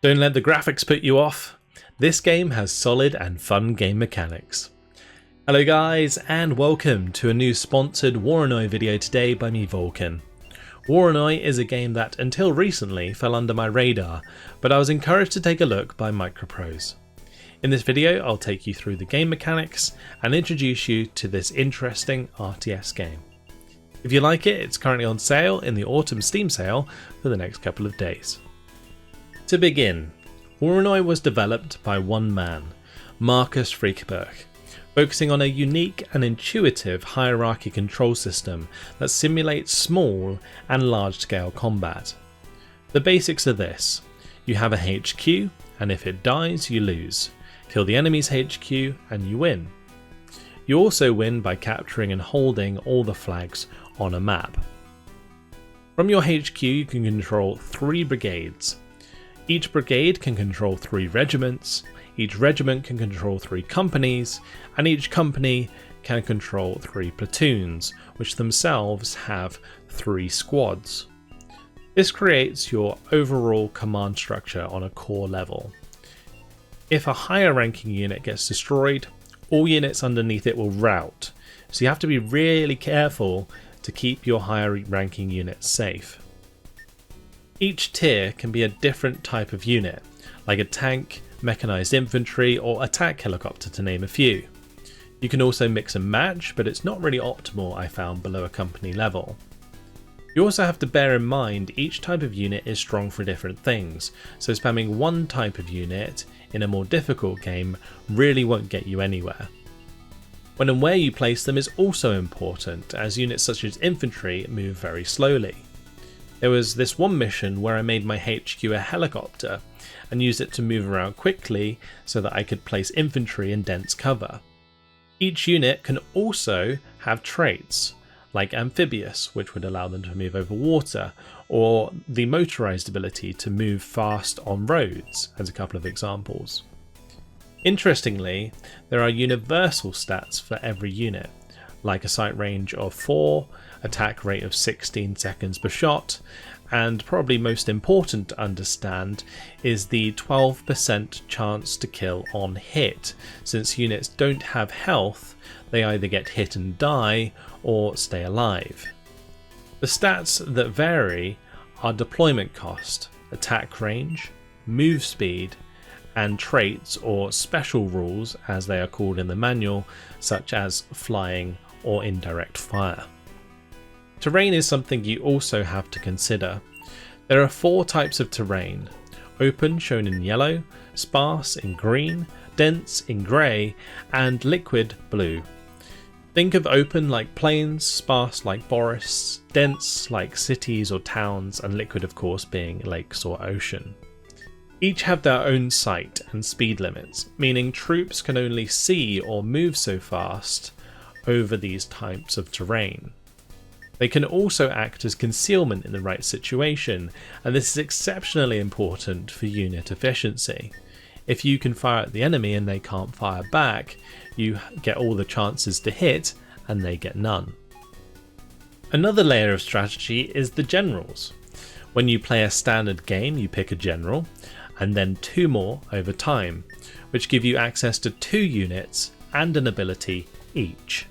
Don't let the graphics put you off. This game has solid and fun game mechanics. Hello guys, and welcome to a new sponsored Waronoi video today by me, Vulcan. Waronoi is a game that until recently fell under my radar, but I was encouraged to take a look by micropros. In this video I'll take you through the game mechanics and introduce you to this interesting RTS game. If you like it, it's currently on sale in the autumn Steam sale for the next couple of days. To begin, Waronoi was developed by one man, Marcus Friedberg, focusing on a unique and intuitive hierarchy control system that simulates small and large-scale combat. The basics are this: you have a HQ, and if it dies, you lose. Kill the enemy's HQ and you win. You also win by capturing and holding all the flags on a map. From your HQ you can control 3 brigades. Each brigade can control 3 regiments, each regiment can control 3 companies, and each company can control 3 platoons, which themselves have 3 squads. This creates your overall command structure on a core level. If a higher ranking unit gets destroyed, all units underneath it will rout, so you have to be really careful to keep your higher ranking units safe. Each tier can be a different type of unit, like a tank, mechanized infantry, or attack helicopter, to name a few. You can also mix and match, but it's not really optimal, I found, below a company level. You also have to bear in mind each type of unit is strong for different things, so spamming one type of unit in a more difficult game really won't get you anywhere. When and where you place them is also important, as units such as infantry move very slowly. There was this one mission where I made my HQ a helicopter and used it to move around quickly so that I could place infantry in dense cover. Each unit can also have traits, like amphibious, which would allow them to move over water, or the motorized ability to move fast on roads, as a couple of examples. Interestingly, there are universal stats for every unit, like a sight range of 4, attack rate of 16 seconds per shot, and probably most important to understand is the 12% chance to kill on hit. Since units don't have health, they either get hit and die or stay alive. The stats that vary are deployment cost, attack range, move speed, and traits or special rules, as they are called in the manual, such as flying or indirect fire. Terrain is something you also have to consider. There are 4 types of terrain: open, shown in yellow, sparse in green, dense in grey, and liquid blue. Think of open like plains, sparse like forests, dense like cities or towns, and liquid of course being lakes or ocean. Each have their own sight and speed limits, meaning troops can only see or move so fast over these types of terrain. They can also act as concealment in the right situation, and this is exceptionally important for unit efficiency. If you can fire at the enemy and they can't fire back, you get all the chances to hit and they get none. Another layer of strategy is the generals. When you play a standard game, you pick a general, and then 2 more over time, which give you access to 2 units and an ability each.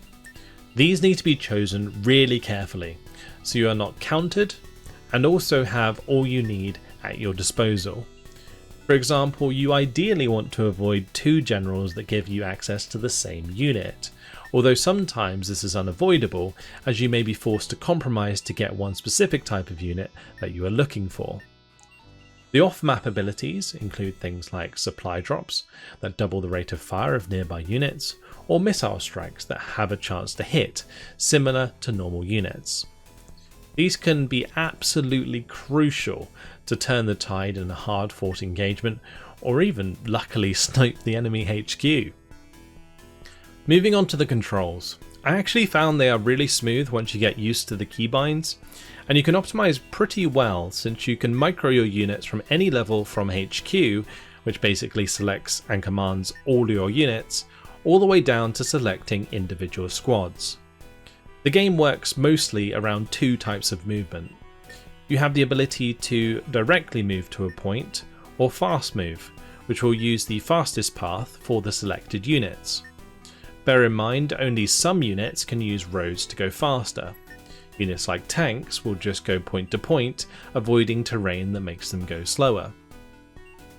These need to be chosen really carefully, so you are not countered and also have all you need at your disposal. For example, you ideally want to avoid 2 generals that give you access to the same unit, although sometimes this is unavoidable, as you may be forced to compromise to get one specific type of unit that you are looking for. The off-map abilities include things like supply drops that double the rate of fire of nearby units, or missile strikes that have a chance to hit, similar to normal units. These can be absolutely crucial to turn the tide in a hard-fought engagement, or even luckily snipe the enemy HQ. Moving on to the controls. I actually found they are really smooth once you get used to the keybinds, and you can optimize pretty well since you can micro your units from any level from HQ, which basically selects and commands all your units, all the way down to selecting individual squads. The game works mostly around 2 types of movement. You have the ability to directly move to a point, or fast move, which will use the fastest path for the selected units. Bear in mind, only some units can use roads to go faster. Units like tanks will just go point to point, avoiding terrain that makes them go slower.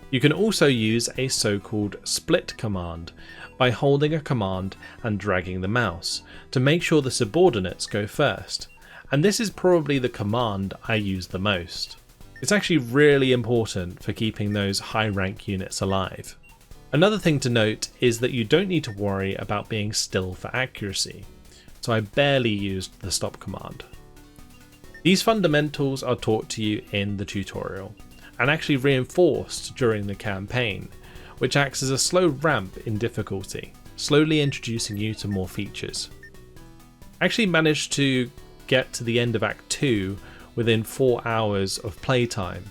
You can also use a so-called split command by holding a command and dragging the mouse to make sure the subordinates go first, and this is probably the command I use the most. It's actually really important for keeping those high rank units alive. Another thing to note is that you don't need to worry about being still for accuracy, so I barely used the stop command. These fundamentals are taught to you in the tutorial, and actually reinforced during the campaign, which acts as a slow ramp in difficulty, slowly introducing you to more features. I actually managed to get to the end of Act 2 within 4 hours of playtime,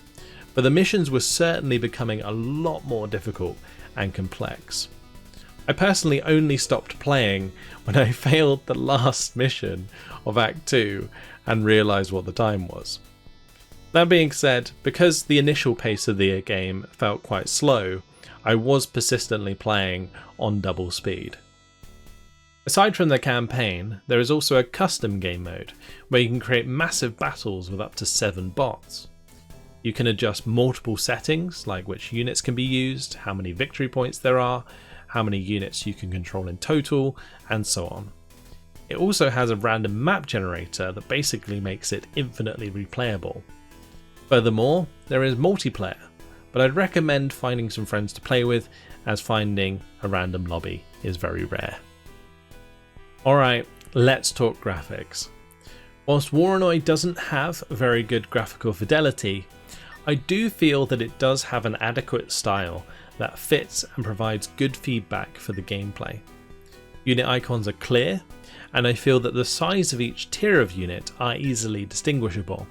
but the missions were certainly becoming a lot more difficult and complex. I personally only stopped playing when I failed the last mission of Act 2 and realised what the time was. That being said, because the initial pace of the game felt quite slow, I was persistently playing on double speed. Aside from the campaign, there is also a custom game mode where you can create massive battles with up to 7 bots. You can adjust multiple settings like which units can be used, how many victory points there are, how many units you can control in total, and so on. It also has a random map generator that basically makes it infinitely replayable. Furthermore, there is multiplayer, but I'd recommend finding some friends to play with, as finding a random lobby is very rare. Alright, let's talk graphics. Whilst Waronoi doesn't have very good graphical fidelity, I do feel that it does have an adequate style that fits and provides good feedback for the gameplay. Unit icons are clear, and I feel that the size of each tier of unit are easily distinguishable.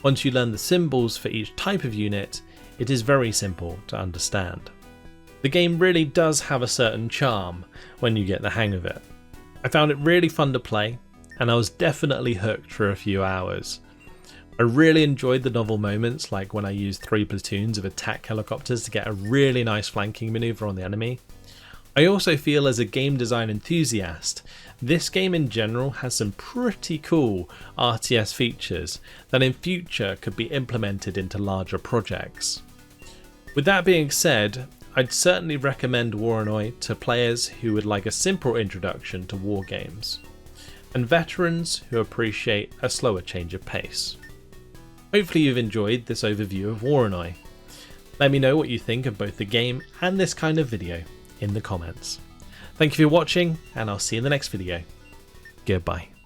Once you learn the symbols for each type of unit, it is very simple to understand. The game really does have a certain charm when you get the hang of it. I found it really fun to play, and I was definitely hooked for a few hours. I really enjoyed the novel moments, like when I used 3 platoons of attack helicopters to get a really nice flanking maneuver on the enemy. I also feel, as a game design enthusiast, this game in general has some pretty cool RTS features that in future could be implemented into larger projects. With that being said, I'd certainly recommend Waronoi to players who would like a simple introduction to war games, and veterans who appreciate a slower change of pace. Hopefully you've enjoyed this overview of Waronoi. Let me know what you think of both the game and this kind of video in the comments. Thank you for watching, and I'll see you in the next video. Goodbye.